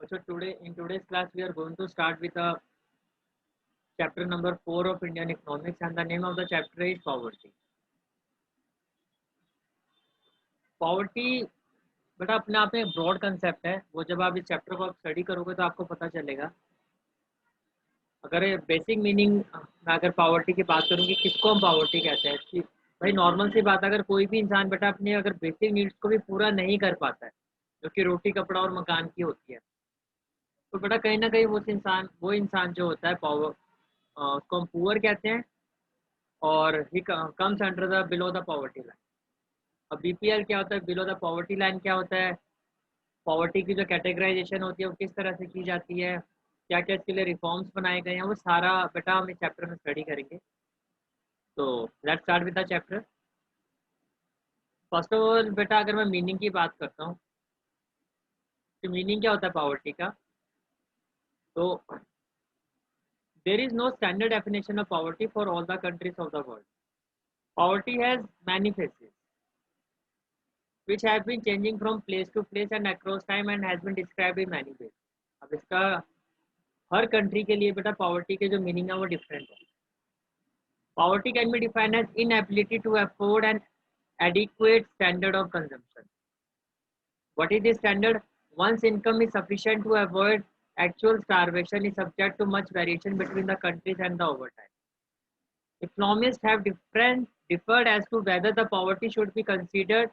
So in today's class we are going to start with a chapter number 4 of Indian economics, and the name of the chapter is poverty. Poverty बेटा अपने आप में broad concept है, वो जब आप इस चैप्टर को स्टडी करोगे तो आपको पता चलेगा। अगर बेसिक मीनिंग मैं अगर पावर्टी की बात करूँ कि किसको हम पावर्टी कहते हैं, कि भाई नॉर्मल सी बात, अगर कोई भी इंसान बेटा अपने अगर बेसिक नीड्स को भी पूरा नहीं कर पाता है, जो कि रोटी कपड़ा और मकान की होती है, तो बेटा कहीं ना कहीं वो इंसान जो होता है पावर उसको हम पुअर कहते हैं, और ही comes under the below the poverty line. अब बीपीएल क्या होता है, बिलो द पॉवर्टी लाइन क्या होता है, पॉवर्टी की जो कैटेगराइजेशन होती है वो किस तरह से की जाती है, क्या क्या इसके लिए रिफॉर्म्स बनाए गए हैं, वो सारा बेटा हम इस चैप्टर में स्टडी करेंगे। तो let's start with the chapter. First of all बेटा अगर मैं मीनिंग की बात करता हूँ तो मीनिंग क्या होता है पॉवर्टी का, तो there is no standard definition of poverty for all the countries of the world. Poverty has many faces which have been changing from place to place and across time and has been described in many ways। अब इसका हर country के लिए बेटा poverty के जो meaning है वो different है। Poverty can be defined as inability to afford an adequate standard of consumption। What is this standard? One's income is sufficient to avoid actual starvation is subject to much variation between the countries and the overtime। Economists have differed as to whether the poverty should be considered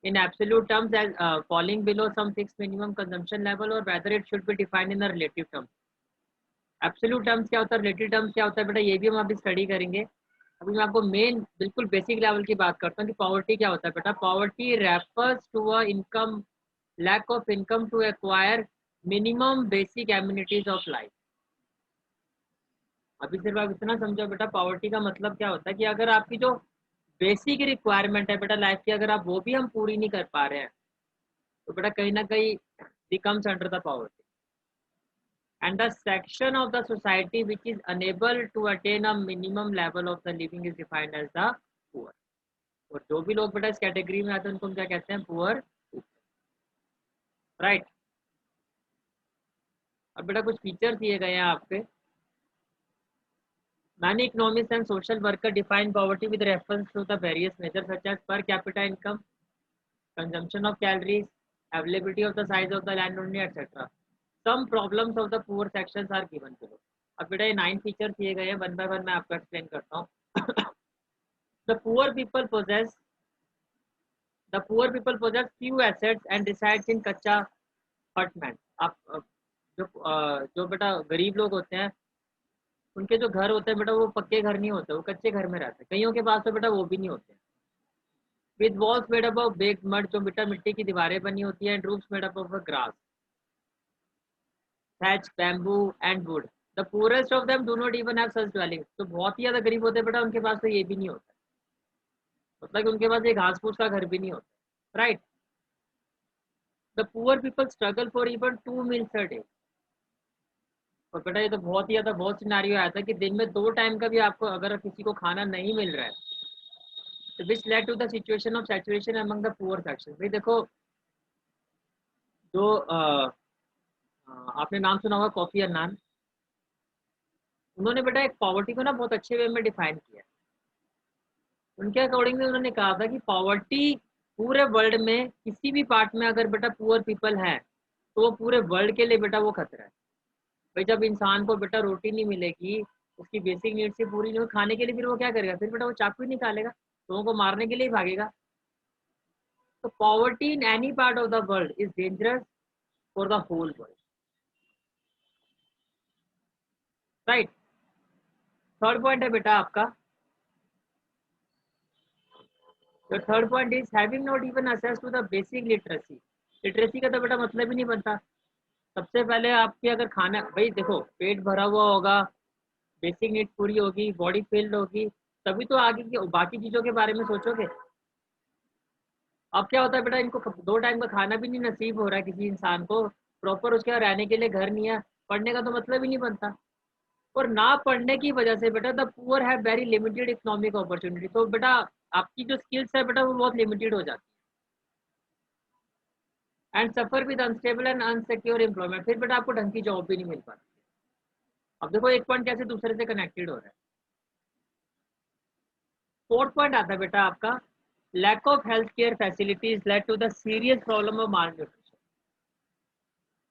in absolute terms as falling below some fixed minimum consumption level, or whether it should be defined in a relative terms। Absolute terms क्या होता है, relative terms क्या होता है बेटा, ये भी हम अभी स्टडी करेंगे। अभी मैं आपको मेन बिल्कुल बेसिक लेवल की बात करता हूँ कि पॉवर्टी क्या होता है बेटा। Poverty refers to a income lack of income to acquire minimum basic amenities of life. अभी सिर्फ आप इतना समझो बेटा, पॉवर्टी का मतलब क्या होता है कि अगर आपकी जो बेसिक रिक्वायरमेंट है बेटा लाइफ की, अगर आप वो भी हम पूरी नहीं कर पा रहे हैं, तो बेटा कहीं ना कहीं becomes under the poverty. And the section of the society which is unable to attain a minimum level of the living is defined as the poor। और जो भी लोग बेटा इस कैटेगरी में आते हैं उनको हम क्या कहते हैं, पुअर, राइट। अब बेटा कुछ फीचर दिए गए हैं आपके। Many economists and social workers define poverty with reference to the various measures such as per capita income, consumption of calories, availability of the size of the land only, etc। Some problems of the poor sections are given below। अब बेटा ये 9 feature दिए गए हैं, one by one मैं आपको explain करता हूँ। The poor people possess few assets and resides in कच्चा apartment। आप जो बेटा गरीब लोग होते हैं उनके जो घर होते हैं बेटा वो पक्के घर नहीं होते, वो कच्चे घर में रहते हैं। कईयों के पास तो बेटा वो भी नहीं होते। With walls made up of baked mud, जो बेटा मिट्टी की दीवारें बनी होती है, and roofs made up of grass, thatch, bamboo and wood। The poorest of them do not even have such dwellings। तो बहुत ही ज्यादा गरीब होते हैं बेटा उनके पास तो ये भी नहीं होता, मतलब कि उनके पास एक घास फूस का घर भी नहीं होता, right. The poor people struggle for even 2 meals a day। और बेटा ये तो बहुत ही ज्यादा बहुत सिनेरियो आया था कि दिन में 2 टाइम का भी आपको अगर किसी को खाना नहीं मिल रहा है, तो which led to the situation of saturation among the poor section. भाई देखो जो आपने नाम सुना होगा कॉफी अन्नान, उन्होंने बेटा एक पॉवर्टी को ना बहुत अच्छे वे में डिफाइन किया। उनके अकॉर्डिंगली उन्होंने कहा था कि पॉवर्टी पूरे वर्ल्ड में किसी भी पार्ट में अगर बेटा पुअर पीपल है तो वो पूरे वर्ल्ड के लिए बेटा वो खतरा है। भाई जब इंसान को बेटा रोटी नहीं मिलेगी, उसकी बेसिक नीड्स से पूरी नहीं हो खाने के लिए, फिर वो क्या करेगा, फिर बेटा वो चाकू ही निकालेगा, लोगों को मारने के लिए ही भागेगा। तो poverty in any part of the world is dangerous for the whole world, right. Third point है बेटा आपका, The third point is having not even access to the basic literacy। Literacy का तो बेटा मतलब ही नहीं बनता। सबसे पहले आपकी अगर खाना, भाई देखो पेट भरा हुआ होगा, बेसिक नीड पूरी होगी, बॉडी फिल्ड होगी, तभी तो आगे की बाकी चीज़ों के बारे में सोचोगे। अब क्या होता है बेटा, इनको 2 टाइम का खाना भी नहीं नसीब हो रहा है किसी इंसान को, प्रॉपर उसके रहने के लिए घर नहीं है, पढ़ने का तो मतलब ही नहीं बनता। और ना पढ़ने की वजह से बेटा the poor have very limited economic opportunity. तो बेटा आपकी जो स्किल्स है बेटा वो बहुत लिमिटेड हो जाती है। And suffer with unstable and unsecure employment, फिर बेटा आपको ढंग की जॉब भी नहीं मिल पाती। अब देखो एक पॉइंट कैसे दूसरे से कनेक्टेड हो रहा है। फोर्थ पॉइंट आता है बेटा आपका, lack of health care facilities led to the serious problem of malnutrition.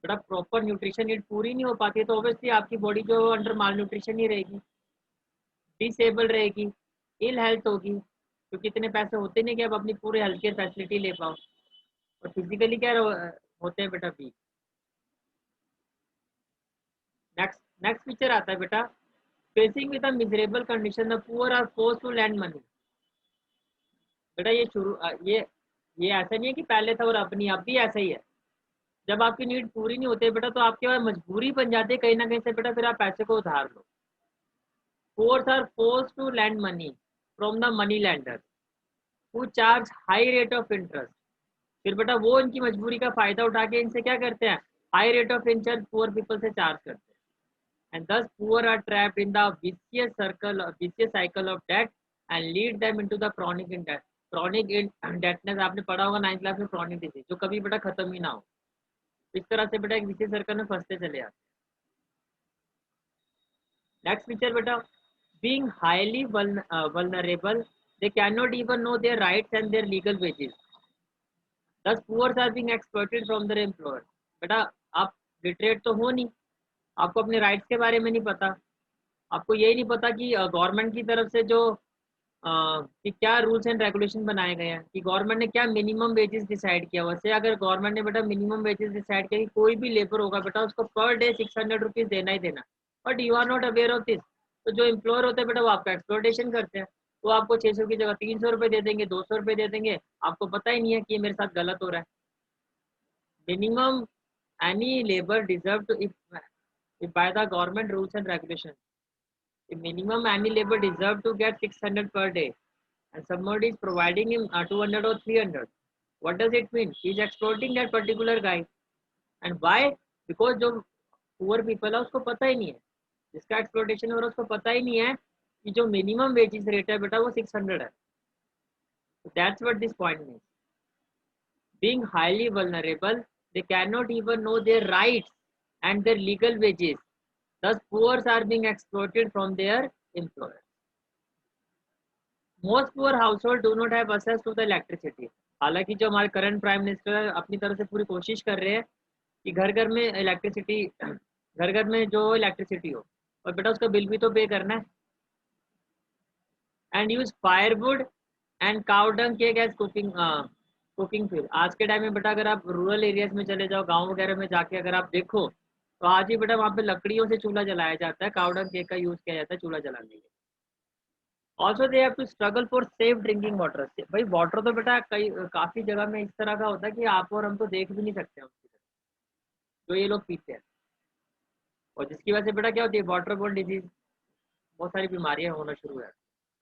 बेटा प्रॉपर न्यूट्रिशन नीड पूरी नहीं हो पाती है तो ऑब्वियसली आपकी बॉडी जो अंडर माल न्यूट्रिशन ही रहेगी, डिसेबल रहेगी, इल हेल्थ होगी, क्योंकि इतने पैसे होते नहीं कि आप अपनी पूरी हेल्थ केयर फैसिलिटी ले पाओ, और फिजिकली क्या होते हैं बेटा वीक। नेक्स्ट फीचर आता है बेटा, facing with a miserable condition the poor are force to lend money. बेटा ये ये ऐसा नहीं है कि पहले था और अब नहीं, अब भी ऐसा ही है। जब आपकी नीड पूरी नहीं होती बेटा तो आपके पास मजबूरी बन जाती है कहीं ना कहीं से बेटा, फिर आप पैसे को उधार लो। Force are force to lend money from the money lender who charge high rate of interest. फिर बेटा वो इनकी मजबूरी का फायदा उठा के इनसे क्या करते हैं, high rate of interest poor people से चार्ज करते हैं। And thus poor are trapped in the vicious cycle of debt and lead them into the chronic in debt. Chronic debtness आपने पढ़ा होगा 9th क्लास में, क्रॉनिक डिजीज जो कभी बेटा खत्म ही ना हो। इस तरह से बेटा एक विशेष सर्कल में फंसते चले आते हैं। नेक्स्ट फीचर बेटा, being highly vulnerable, they cannot even know their rights and their legal wages, thus poor are being exploited from their employer। बेटा आप लिटरेट तो हो नहीं, आपको अपने राइट्स के बारे में नहीं पता, आपको यही नहीं पता कि गवर्नमेंट की तरफ से जो कि क्या रूल्स एंड रेगुलेशन बनाए गए हैं, कि गवर्नमेंट ने क्या मिनिमम वेजेस डिसाइड किया। वैसे अगर गवर्नमेंट ने बेटा मिनिमम वेजेस डिसाइड किया कि कोई भी लेबर होगा बेटा उसको पर डे 600 रुपीज़ देना ही देना, but you are not aware of this, तो जो एम्प्लॉयर होते हैं बेटा वो आपका एक्सप्लॉयटेशन करते हैं। वो आपको 600 की जगह 300 रुपये दे देंगे, 200 रुपये दे देंगे, आपको पता ही नहीं है कि ये मेरे साथ गलत हो रहा है। Minimum any labour deserve to, if by the government rules and regulations, the minimum any labor deserve to get 600 per day, and somebody is providing him 200 or 300, what does it mean? He is exploiting that particular guy. And why? Because जो poor people है उसको पता ही नहीं है, जिसका exploitation हो रहा है उसको पता ही नहीं है कि जो मिनिमम वेजेस रेट है बेटा वो 600 है। That's what this point means, being highly vulnerable, they cannot even know their rights and their legal wages, thus poor are being exploited from their employer। Most poor household do not have access to the electricity. हालांकि जो हमारे current prime minister अपनी तरफ से पूरी कोशिश कर रहे हैं कि घर घर में इलेक्ट्रिसिटी, घर घर में जो इलेक्ट्रिसिटी हो, और बेटा उसका बिल भी तो पे करना है। And use firewood and cow dung cake as cooking fuel. आज के टाइम में बेटा अगर आप रूरल एरियाज में चले जाओ, गाँव वगैरह में जाके अगर आप देखो तो आज ही बेटा वहाँ पे लकड़ियों से चूल्हा जलाया जाता है, काउडंग केक का यूज़ किया जाता है चूल्हा जलाने के लिए। Also they have to struggle for safe drinking water. भाई वाटर तो बेटा कई काफ़ी जगह में इस तरह का होता है कि आप और हम तो देख भी नहीं सकते हैं उसकी तरफ, जो ये लोग पीते हैं, और जिसकी वजह से बेटा क्या होती है, वाटर बोर्न डिजीज, बहुत सारी बीमारियां होना शुरू है।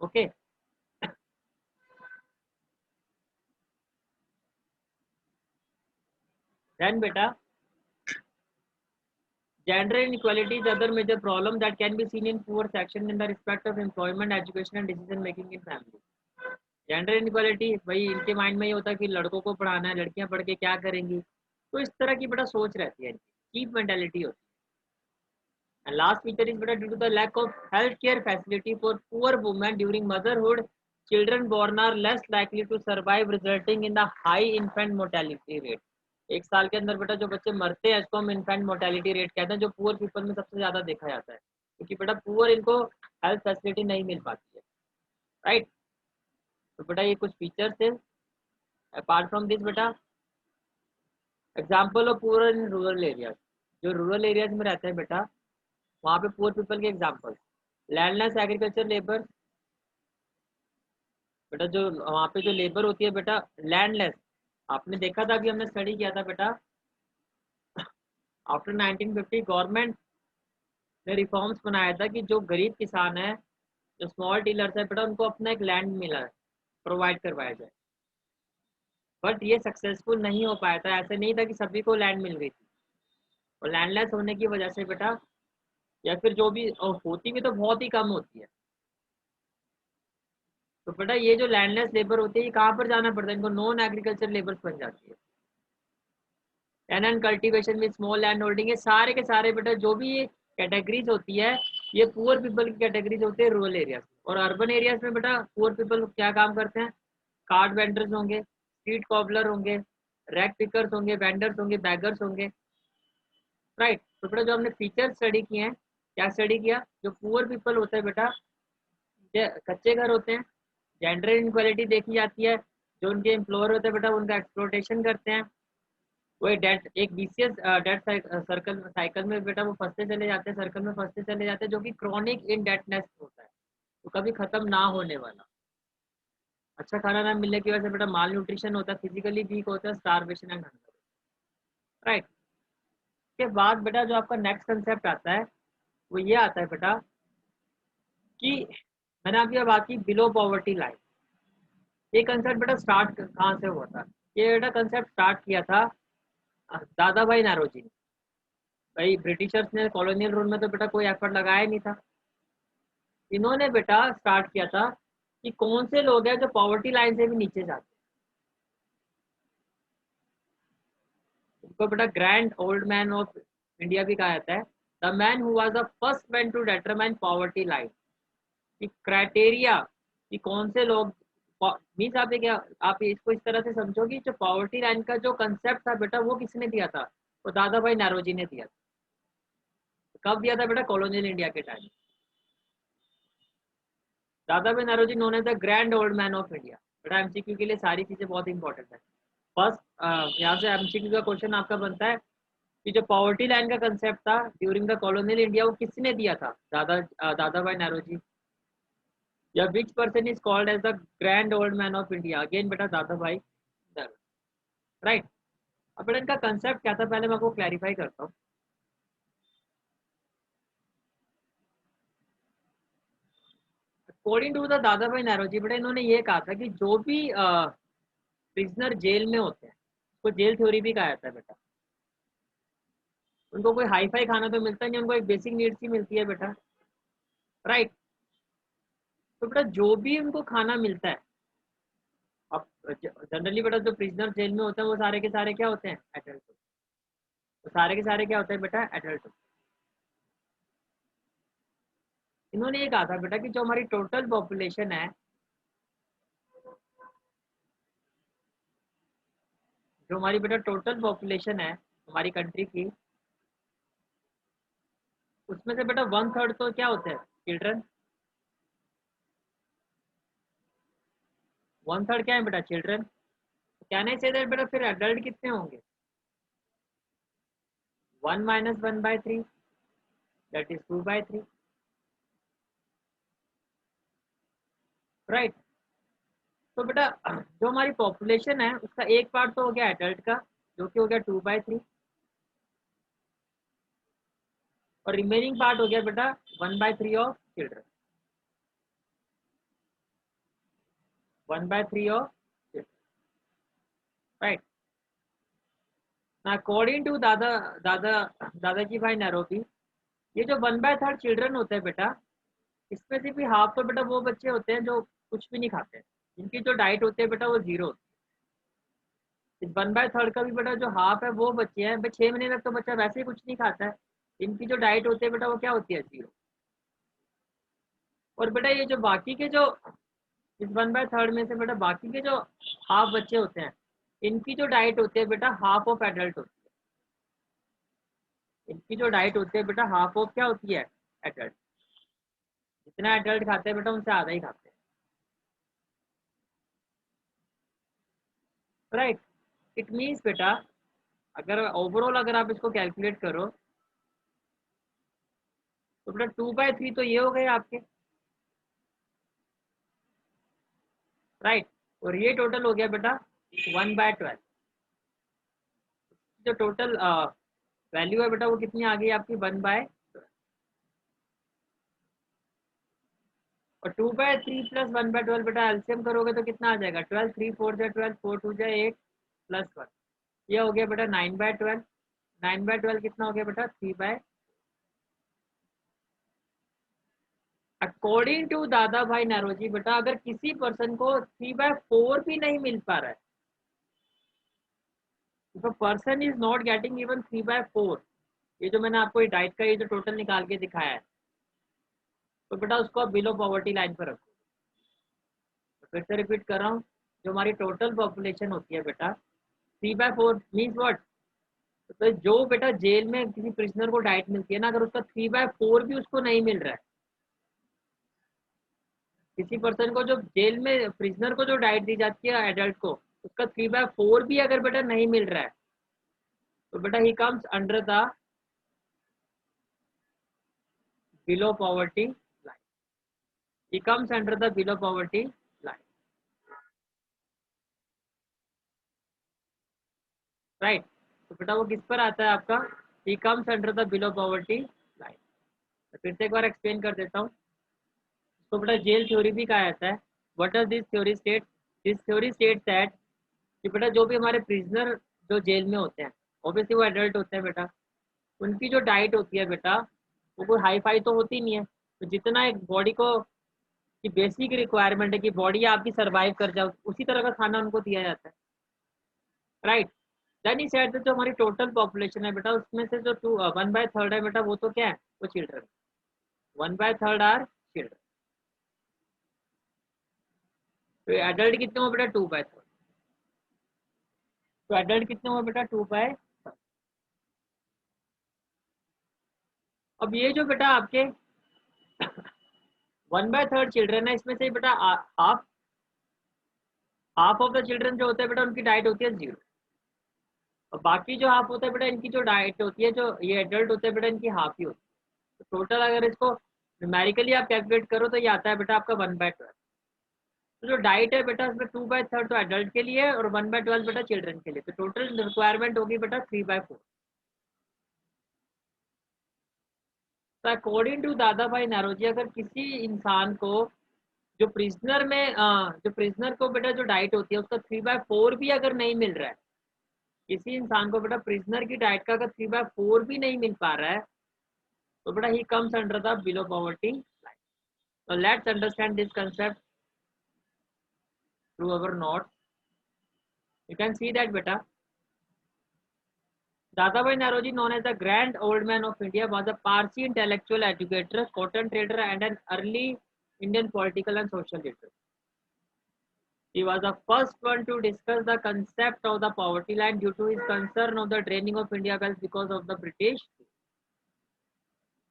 ओके, देन बेटा gender inequality is other major problem that can be seen in poor section in the respect of employment, education and decision making in family। Gender inequality, भाई इनके mind में ये होता है कि लड़कों को पढ़ाना है, लड़कियां पढ़ के क्या करेंगी, तो इस तरह की बेटा सोच रहती है, चीप मेंटालिटी होती है। एंड लास्ट फीचर इज बेटा due to the lack of health care facility for poor women during motherhood, children born are less likely to survive resulting in the high infant mortality rate. 1 साल के अंदर बेटा जो बच्चे मरते हैं इसको हम इन्फेंट मोर्टेलिटी रेट कहते हैं, जो पुअर पीपल में सबसे ज़्यादा देखा जाता है, क्योंकि बेटा पुअर इनको हेल्थ फैसिलिटी नहीं मिल पाती है। राइट, तो बेटा ये कुछ फीचर्स थे। अपार्ट फ्रॉम दिस बेटा example of poor in rural areas, जो रूरल एरियाज में रहते हैं बेटा वहाँ पे पुअर पीपल के एग्जाम्पल, लैंडलेस एग्रीकल्चर लेबर। बेटा जो वहाँ पे जो लेबर होती है बेटा लैंडलेस, आपने देखा था, अभी हमने स्टडी किया था बेटा, आफ्टर 1950 गवर्नमेंट ने रिफॉर्म्स बनाया था कि जो गरीब किसान है, जो स्मॉल डीलर्स है बेटा, उनको अपना एक लैंड मिला है, प्रोवाइड करवाया जाए, बट ये सक्सेसफुल नहीं हो पाया था। ऐसे नहीं था कि सभी को लैंड मिल गई थी, और लैंडलेस होने की वजह से बेटा, या फिर जो भी होती भी तो बहुत ही कम होती है, तो बेटा ये जो लैंडलेस लेबर होती है ये कहाँ पर जाना पड़ता है इनको, नॉन एग्रीकल्चर लेबर्स बन जाती है। एंड कल्टीवेशन में स्मॉल लैंड होल्डिंग, ये सारे के सारे बेटा जो भी ये कैटेगरीज होती है ये पुअर पीपल की कैटेगरीज होती है रूरल एरियाज। और अर्बन एरियाज में बेटा पुअर पीपल क्या काम करते हैं, कार्ड वेंडर्स होंगे, स्ट्रीट कॉबलर होंगे, रैक पिकर्स होंगे, वेंडर्स होंगे, बैगर्स होंगे, राइट। तो बेटा जो हमने फीचर स्टडी किए हैं, क्या स्टडी किया, जो पुअर पीपल होता है बेटा, कच्चे घर होते हैं, जेंडर इनक्वालिटी देखी जाती है, जो उनके एम्प्लॉयर होते हैं बेटा उनका एक्सप्लोटेशन करते हैं, वो एक बीसीएस डेट सर्कल साइकिल में बेटा वो फंसते चले जाते हैं, सर्कल में फंसते चले जाते हैं, जो कि क्रॉनिक इनडेटनेस होता है, तो कभी खत्म ना होने वाला। अच्छा खाना ना मिलने की वजह से बेटा माल न्यूट्रिशन होता है, फिजिकली वीक होता है, स्टारवेशन एंड हंगर, राइट। के बाद बेटा जो आपका नेक्स्ट कंसेप्ट आता है वो ये आता है बेटा कि मैंने आपकी बात की बिलो पॉवर्टी लाइन। ये कंसेप्ट बेटा स्टार्ट कहाँ से हुआ था, ये बेटा कंसेप्ट स्टार्ट किया था दादा भाई नारोजी ने। भाई ब्रिटिशर्स ने कॉलोनियल रूल में तो बेटा कोई एफर्ट लगाया नहीं था, इन्होंने बेटा स्टार्ट किया था कि कौन से लोग हैं जो पॉवर्टी लाइन से भी नीचे जाते हैं, उनको बेटा grand old man of India भी कहा जाता है, the man who was the first man to determine poverty line. कि क्राइटेरिया कि कौन से लोग मीन्स आप क्या, आप इसको इस तरह से समझो कि जो पॉवर्टी लाइन का जो कंसेप्ट था बेटा वो किसने दिया था, वो दादा भाई नारोजी ने दिया था। कब दिया था बेटा, कॉलोनियल इंडिया के time. Dadabhai Naoroji known as the grand old man of India. बेटा एमसीक्यू के लिए सारी चीजें बहुत इंपॉर्टेंट है। फर्स्ट यहाँ से एमसीक्यू का क्वेश्चन आपका बनता है कि जो पॉवर्टी लाइन का कंसेप्ट था ड्यूरिंग द कॉलोनियल इंडिया वो किसने दिया था, दादा भाई नारोजी। या which person is called as the grand old man of India, again बेटा दादा भाई नारोजी, राइट। अब बेटा इनका कंसेप्ट क्या था पहले मैं आपको क्लैरिफाई करता हूँ। अकॉर्डिंग टू द दादा भाई नारोजी बेटा इन्होंने ये कहा था कि जो भी प्रिजनर जेल में होते हैं उसको जेल थ्योरी भी कहा जाता है बेटा, उनको कोई हाई फाई खाना तो मिलता नहीं, उनको एक बेसिक नीड्स ही मिलती है बेटा, राइट। तो बेटा जो भी उनको खाना मिलता है, अब जनरली बेटा जो प्रिजनर जेल में होते हैं वो सारे के सारे क्या होते हैं, एडल्ट। तो सारे के सारे क्या होते हैं बेटा, एडल्ट। इन्होंने ये कहा था बेटा कि जो हमारी टोटल पॉपुलेशन है, जो हमारी बेटा टोटल पॉपुलेशन है हमारी कंट्री की, उसमें से बेटा 1/3 तो क्या होते हैं, चिल्ड्रन। 1/3 क्या है बेटा, चिल्ड्रन। कहना ही चाहिए बेटा फिर एडल्ट कितने होंगे, 1 - 1/3 दैट इज 2/3, राइट। तो बेटा जो हमारी पॉपुलेशन है उसका एक पार्ट तो हो गया एडल्ट का, जो कि हो गया 2/3, और रिमेनिंग पार्ट हो गया बेटा 1/3 of children, 1/3 of children, right. According to Dada दादाजी भाई नारोबी, ये जो 1/3 चिल्ड्रन होते हैं बेटा, इसमें से भी हाफ तो बेटा वो बच्चे होते हैं जो कुछ भी नहीं खाते हैं, इनकी जो डाइट होती है बेटा वो जीरो होती है। इस 1/3 का भी बेटा जो हाफ है वो बच्चे हैं, 6 महीने तक तो बच्चा वैसे ही कुछ नहीं खाता है, इनकी जो डाइट होती है बेटा वो क्या होती है, जीरो। और बेटा ये जो बाकी के जो इस 1/3 में से बेटा बाकी के जो हाफ बच्चे होते हैं, इनकी जो डाइट होती है बेटा हाफ ऑफ एडल्ट होती है, इनकी जो डाइट होती है बेटा हाफ ऑफ क्या होती है, एडल्ट। जितना एडल्ट खाते हैं बेटा उनसे आधा ही खाते हैं, राइट। इट मीन्स बेटा अगर ओवरऑल अगर आप इसको कैलकुलेट करो तो बेटा 2/3 तो ये हो गए आपके, राइट। और ये टोटल हो गया बेटा 1/12। जो टोटल वैल्यू है बेटा वो कितनी आ गई आपकी, 1/12। और 2/3 प्लस 1/12 बेटा एलसीएम करोगे तो कितना आ जाएगा, 12, 3 4 जा 12, 4 2 जा 8 +1, ये हो गया बेटा 9/12। 9/12 कितना हो गया बेटा, 3/। अकॉर्डिंग टू दादा भाई नारोजी बेटा अगर किसी पर्सन को 3/4 भी नहीं मिल पा रहा है, if a person is not getting even 3/4, ये जो मैंने आपको डाइट का ये जो टोटल निकाल के दिखाया है, तो बेटा उसको आप बिलो पॉवर्टी लाइन पर रखो। तो फिर से रिपीट कर रहा हूँ, जो हमारी टोटल पॉपुलेशन होती है बेटा 3/4 मीन्स व्हाट, तो जो बेटा जेल में किसी प्रिजनर को डाइट मिलती है ना, अगर उसका 3/4 भी उसको नहीं मिल रहा है, किसी पर्सन को जो जेल में प्रिजनर को जो डाइट दी जाती है एडल्ट को, उसका 3/4 भी अगर बेटा नहीं मिल रहा है, तो बेटा he comes under the below poverty line, he comes under the below poverty line, right. तो बेटा वो किस पर आता है आपका, ही comes under the below poverty line. तो फिर से एक बार एक्सप्लेन कर देता हूँ। तो बेटा जेल थ्योरी भी कहा जाता है। What does this theory state, this theory state that कि बेटा जो भी हमारे प्रिजनर जो जेल में होते हैं, ऑब्वियसली वो एडल्ट होते हैं बेटा, उनकी जो डाइट होती है बेटा, वो कोई हाई फाई तो होती नहीं है। तो जितना एक बॉडी को की बेसिक रिक्वायरमेंट है कि बॉडी आपकी सर्वाइव कर जाए, उसी तरह का खाना उनको दिया जाता है, राइट। देन ही सेड जो हमारी टोटल पॉपुलेशन है बेटा, उसमें से जो 1/3 है बेटा, वो तो क्या है, वो चिल्ड्रन, 1/3 आर चिल्ड्रन। तो एडल्ट कितने हुआ बेटा, 2/3। तो एडल्ट कितने हुआ बेटा, 2/3। अब ये जो बेटा आपके 1/3 चिल्ड्रन है, इसमें से बेटा half half of the children जो होते हैं बेटा, उनकी डाइट होती है 0। और बाकी जो हाफ होता है बेटा, इनकी जो डाइट होती है, जो ये एडल्ट होते हैं बेटा, इनकी हाफ ही होती है। तो टोटल अगर इसको न्यूमेरिकली आप कैलकुलेट करो तो ये आता है बेटा आपका 1/12। तो जो डाइट है बेटा, उसमें 2/3 तो एडल्ट के लिए और 1/12 बेटा चिल्ड्रन के लिए, तो टोटल रिक्वायरमेंट होगी बेटा 3/4। तो अकॉर्डिंग टू दादा भाई नारोजी, अगर किसी इंसान को जो प्रिजनर में जो प्रिजनर को बेटा जो डाइट होती है उसका 3/4 भी अगर नहीं मिल रहा है, किसी इंसान को बेटा प्रिजनर की डाइट का अगर 3/4 भी नहीं मिल पा रहा है, तो बेटा he comes under the below poverty line. तो let's understand this concept through our notes. You can see that बेटा Dadabhai Naoroji, known as the Grand Old Man of India, was a Parsi intellectual educator, cotton trader, and an early Indian political and social leader. He was the first one to discuss the concept of the poverty line due to his concern of the draining of India wealth because of the British.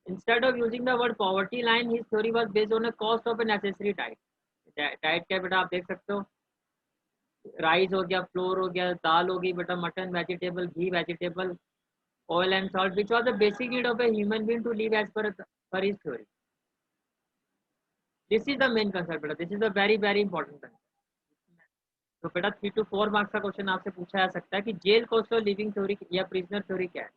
Instead of using the word poverty line, his theory was based on a cost of a necessary diet. Diet क्या बेटा आप देख सकते हो, rice हो गया, floor हो गया, दाल हो गई बेटा, mutton, vegetable, ghee vegetable, oil and salt, which was the basic need of a human being to live as per his theory. This is the main concept बेटा, this is a very very important concept. तो बेटा 3 to 4 marks का question आपसे पूछा जा सकता है कि jail cost of living theory या प्रिजनर थ्योरी क्या है।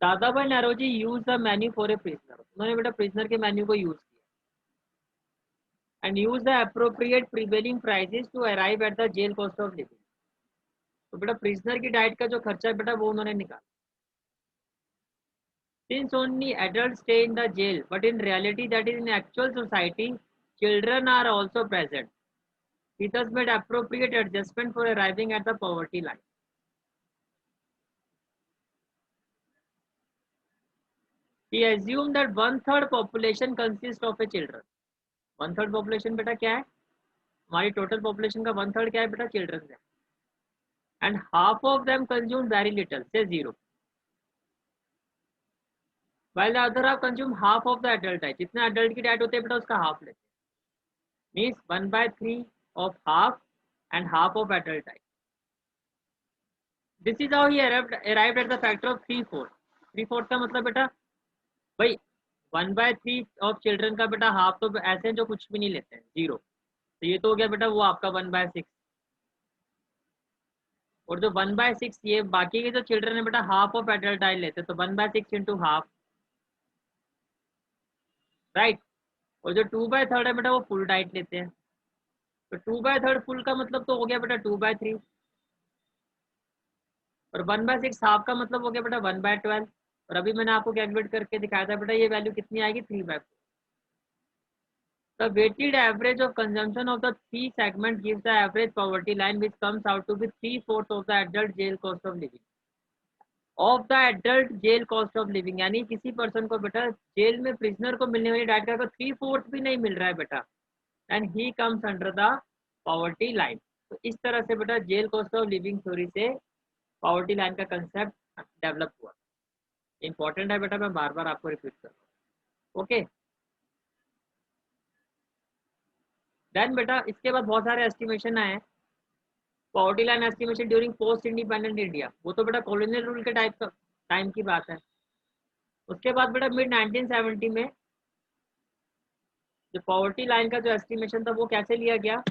Dadabhai Naoroji use the menu for a prisoner, उन्होंने बेटा प्रिजनर के मेन्यू को यूज किया and use the appropriate prevailing prices to arrive at the jail cost of living. तो बेटा प्रिजनर की डाइट का जो खर्चा है बेटा, वो उन्होंने निकाला। Since only adults stay in the jail, but in reality, that is in actual society, children are also present. He thus made appropriate adjustment for arriving at the poverty line. He assumed that 1/3 population consists of a children. 1/3 population बेटा क्या है, हमारी total population का 1/3 क्या है बेटा, children है. And half of them consume very little, say 0. While the other half consume half of the adult diet. जितना adult की diet होती है बेटा उसका half लेते हैं. Means 1/3 of half and half of adult diet. This is how he arrived at the factor of 3/4। 3/4 का मतलब बेटा भाई 1/3 ऑफ चिल्ड्रन का बेटा हाफ तो ऐसे हैं जो कुछ भी नहीं लेते हैं, 0। तो ये तो हो गया बेटा वो आपका 1/6। और जो 1/6 ये बाकी के जो चिल्ड्रन है बेटा हाफ ऑफ एडल्ट डाइट लेते हैं, तो 1/6 इंटू हाफ, राइट। और जो 2/3 है बेटा वो फुल डाइट लेते हैं, तो 2/3 फुल का मतलब तो हो गया बेटा 2/3, और 1/6 हाफ का मतलब हो गया बेटा 1/12। और अभी मैंने आपको कैलकुलेट करके दिखाया था बेटा, ये वैल्यू कितनी आएगी, 3/4। The weighted average of consumption of the three segments gives the average poverty line, which comes out to be 3/4 of the adult jail cost of living. Of the adult jail cost of living, यानी किसी person को बेटा jail में prisoner को मिलने वाली diet का अगर 3/4 भी नहीं मिल रहा है बेटा, and he comes under the poverty line. तो इस तरह से बेटा jail cost of living theory से पॉवर्टी लाइन का कंसेप्ट डेवलप हुआ. इंपॉर्टेंट है बेटा, मैं बार बार आपको रिपीट कर रहा हूँ. ओके, देन बेटा इसके बाद बहुत सारे एस्टिमेशन आए हैं. Poverty line estimation during post independent India, वो तो बेटा कॉलोनियल रूल के टाइम की बात है. उसके बाद बेटा मिड 1970 में जो पॉवर्टी लाइन का जो एस्टिमेशन था वो कैसे लिया गया,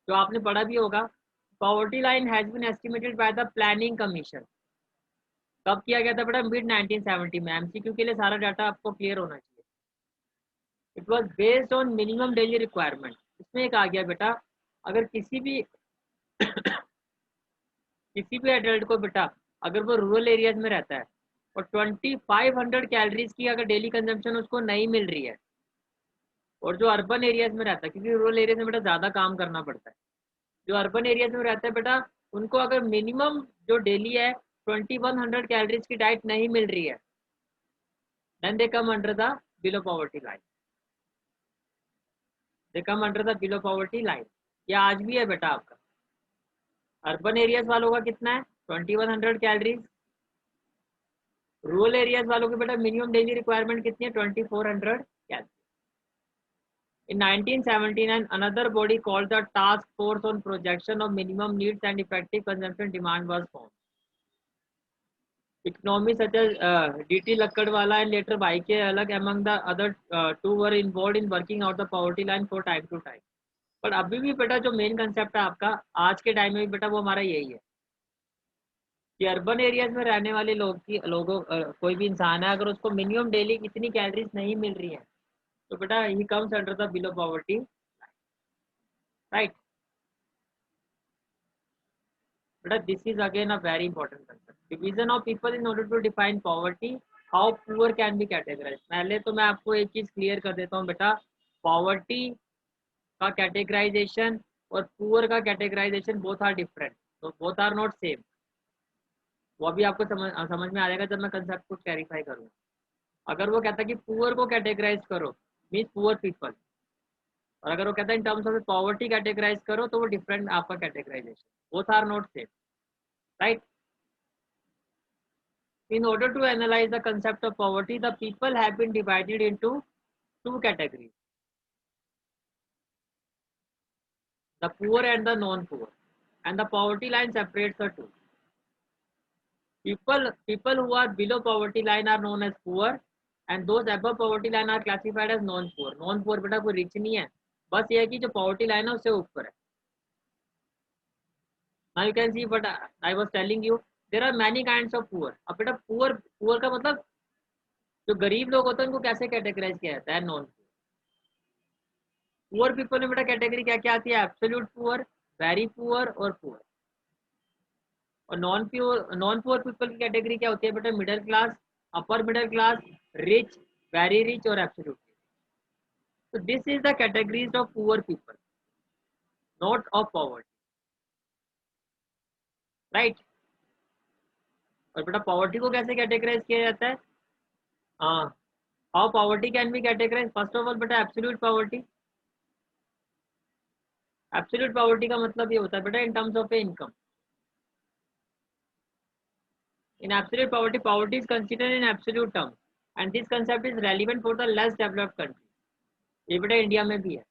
जो आपने पढ़ा भी होगा. Poverty line has been estimated by the planning commission. कब किया गया था बेटा? मिड 1970 में. एमसीक्यू के लिए सारा डाटा आपको क्लियर होना चाहिए. It was based on minimum daily requirement. इसमें एक आ गया बेटा, अगर किसी भी एडल्ट को बेटा अगर वो रूरल एरियाज में रहता है और 2500 कैलोरीज की अगर डेली कंजम्पशन उसको नहीं मिल रही है, और जो अर्बन एरियाज में रहता है, क्योंकि रूरल एरियाज में बेटा ज़्यादा काम करना पड़ता है, जो अर्बन एरियाज में रहता है बेटा उनको अगर मिनिमम जो डेली है 2100 कैलोरीज की डाइट नहीं मिल रही है, then they come under the below poverty line. They come under the below poverty line. ये आज भी है बेटा आपका. अर्बन एरियाज वालों का कितना है? 2100 कैलोरीज. रूरल एरियाज वालों की बेटा मिनिमम डेली रिक्वायरमेंट कितनी है? 2400 calories. In 1979, another body called the Task Force on Projection of Minimum Needs and Effective Consumption Demand was formed. Economists such as D.T. Lakkadwala and later Y.K. Alagh among the other two were involved in working out the poverty line for time to time. पर अभी भी बेटा जो main concept है आपका आज के time में भी बेटा वो हमारा यही है कि अर्बन एरियाज में रहने वाले लोगों कोई भी इंसान है अगर उसको मिनिमम डेली कितनी कैलोरीज नहीं मिल रही है तो बेटा he comes under the below poverty. Right बेटा, this is again a very important concept. Division of people in order to define poverty. How poor can be categorize. पहले तो मैं आपको एक चीज क्लियर कर देता हूँ बेटा, पॉवर्टी का कैटेगराइजेशन और पुअर का कैटेगराइजेशन बोथ आर डिफरेंट. तो बोथ आर नॉट सेम. वो अभी आपको समझ में आ जाएगा जब मैं कंसेप्ट को क्लैरिफाई करूँगा. अगर वो कहता है कि पुअर को कैटेगराइज करो मीन्स पुअर पीपल, और अगर वो कहता है in terms of poverty categorise करो तो वो डिफरेंट आपका categorisation. Both are not same. Right. In order to analyze the concept of poverty, the people have been divided into two categories, the poor and the non-poor, and the poverty line separates the two. People who are below poverty line are known as poor, and those above poverty line are classified as non-poor. Non-poor बेटा कोई rich नहीं है, बस ये है कि जो poverty line है उससे ऊपर है. Now you can see what I was telling you. There are many kinds of poor. अब बेटा poor का मतलब जो गरीब लोग होते हैं उनको कैसे कैटेगराइज किया जाता है? नॉन पुअर पीपल में बेटा कैटेगरी क्या क्या आती है? एब्सोल्यूट पुअर, वेरी पुअर और पुअर. और नॉन पुअर पीपल की कैटेगरी क्या होती है बेटा? Middle class, upper middle class, rich, very rich और एब्सोल्यूट. तो this is the categories of poor people, not of poverty. Right. और बेटा पॉवर्टी को कैसे कैटेगराइज किया जाता है? हाँ, how poverty can be categorise. First of all बेटा एब्सोल्यूट पॉवर्टी. एब्सोल्यूट पॉवर्टी का मतलब ये होता है बेटा in terms of a income. In absolute poverty, poverty is considered in absolute terms, and this concept is relevant for the less developed countries. ये बेटा India में भी है,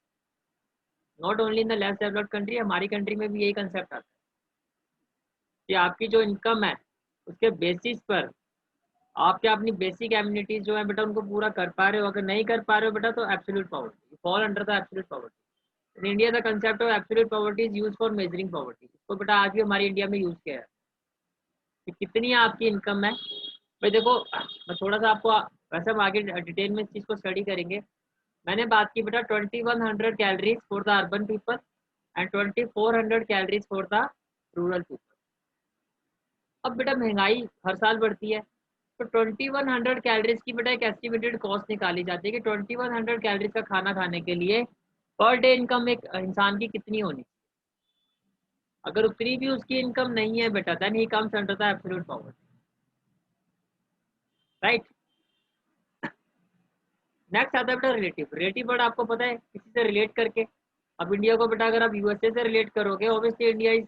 not only in the less developed country. हमारी country में भी यही concept आता है कि आपकी जो इनकम है उसके बेसिस पर आप क्या अपनी बेसिक एम्यूनिटीज जो है बेटा उनको पूरा कर पा रहे हो. अगर नहीं कर पा रहे हो बेटा तो absolute poverty fall under the absolute poverty. In India the concept of absolute poverty is use for measuring poverty. इसको बेटा आज भी हमारी इंडिया में यूज किया है कि कितनी आपकी इनकम है. भाई देखो, मैं थोड़ा सा आपको वैसे हम आगे डिटेल में इस चीज़ को स्टडी करेंगे. मैंने बात की बेटा 2100 calories for the urban people and 2400 calories for the rural people. अब बेटा महंगाई हर साल बढ़ती है तो 2100 कैलोरीज की बेटा एक एस्टिमेटेड कॉस्ट निकाली जाती है कि 2100 कैलोरीज का खाना खाने के लिए पर डे इनकम एक इंसान की कितनी होनी चाहिए? अगर उतनी भी उसकी इनकम नहीं है बेटा, then he comes under the absolute poverty, right. Next आता है बेटा रिलेटिव। रिलेटिव वर्ड आपको पता है, किसी से रिलेट करके। अब इंडिया को बेटा अगर आप यूएसए से रिलेट करोगे, obviously India is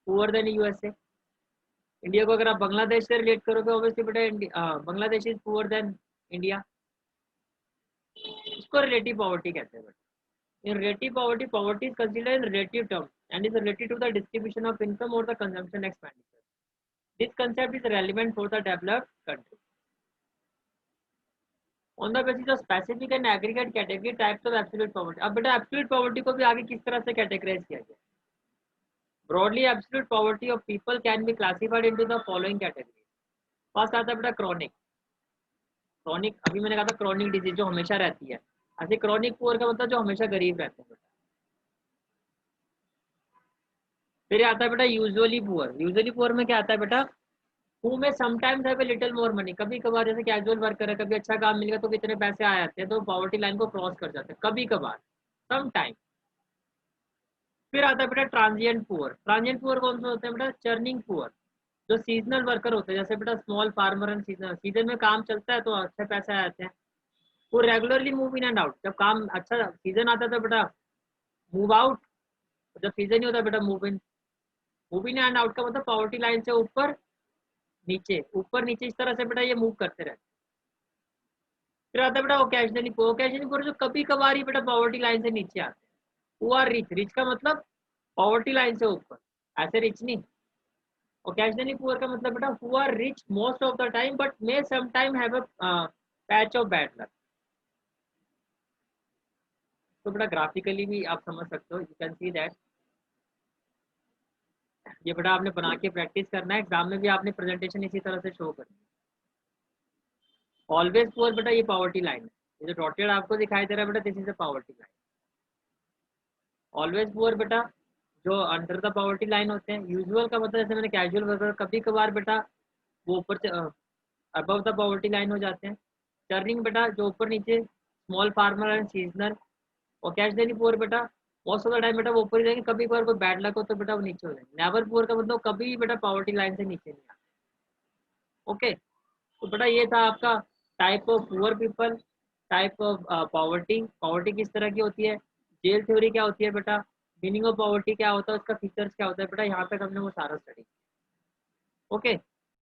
poor than USA. India को अगर आप बांग्लादेश से रिलेट करोगे, ऑब्वियसली बेटा Bangladesh is poor than India. इसको रिलेटिव पॉवर्टी कहते हैं बेटा। In relative poverty, poverty is considered in relative term and is related to the distribution of income और the consumption expenditure. This concept is relevant for the developed country on the basis of specific and aggregate category types of absolute poverty. अब बेटा absolute poverty को भी आगे किस तरह से categorise किया गया? Broadly absolute poverty of people can be classified into the following category. First आता है बेटा क्रॉनिक। क्रॉनिक, अभी मैंने कहा था क्रॉनिक डिजीज जो हमेशा रहती है। ऐसे क्रॉनिक पुअर का मतलब जो हमेशा गरीब रहते हैं बेटा। फिर आता है बेटा यूजुअली पुअर। यूजुअली पुअर में क्या आता है बेटा? हु में sometimes have a little more money. कभी कभार जैसे कैजुअल वर्कर है, कभी अच्छा काम मिलेगा तो कितने पैसे आ जाते हैं, तो पॉवर्टी लाइन को क्रॉस कर जाते हैं कभी कभार, सम टाइम। फिर आता है बेटा ट्रांजिएंट पुअर। ट्रांजिएंट पुअर कौन सा होता है बेटा? चर्निंग पुअर, जो सीजनल वर्कर होते हैं, जैसे बेटा small farmer and season. Season में काम चलता है तो अच्छे पैसे आ जाते हैं। वो regularly move in and out. जब काम अच्छा सीजन आता है तो बेटा मूव आउट, जब सीजन नहीं होता बेटा move in. Move in and out का मतलब पॉवर्टी लाइन से ऊपर नीचे, ऊपर नीचे, इस तरह से बेटा ये मूव करते रहते हैं। फिर आता है बेटा ओकेजनली पुअर। ओकेजनली पुअर जो कभी कभार ही बेटा पॉवर्टी लाइन से नीचे आते हैं। Who are rich. रिच का मतलब पॉवर्टी लाइन से ऊपर, ऐसे रिच नहीं। ओकेजनली पुअर का मतलब बेटा who are rich most of the time but may some time have a patch of bad luck. तो बेटा ग्राफिकली भी आप समझ सकते हो, यू कैन सी दैट। ये बेटा आपने बना के प्रैक्टिस करना है, एग्जाम में भी आपने प्रेजेंटेशन इसी तरह से शो करनी है। ऑलवेज पुअर बेटा ये पॉवर्टी लाइन है, ये जो डॉटेड आपको दिखाई दे रहा है बेटा, this is a poverty line. Always poor बेटा जो अंडर द पॉवर्टी लाइन होते हैं। यूजुअल का मतलब जैसे मैंने कैजुअल वर्कर, कभी कभार बेटा वो ऊपर से अबव द पॉवर्टी लाइन हो जाते हैं। टर्निंग बेटा जो ऊपर नीचे, स्मॉल फार्मर एंड सीजनल। और कैश देनी पुअर बेटा मोस्ट ऑफ द टाइम बेटा वो ऊपर ही रहेंगे, कभी कभार कोई बैड लक हो तो बेटा वो नीचे हो जाएंगे। नेवर पुअर का मतलब कभी भी बेटा पॉवर्टी लाइन से नीचे नहीं आते। ओके, तो बेटा ये था आपका type of poor people, type of poverty. Poverty किस तरह की होती है, जेल थ्योरी क्या होती है बेटा, मीनिंग ऑफ पॉवर्टी क्या होता है, उसका फीचर्स क्या होता है बेटा, यहाँ तक हमने वो सारा स्टडी। ओके।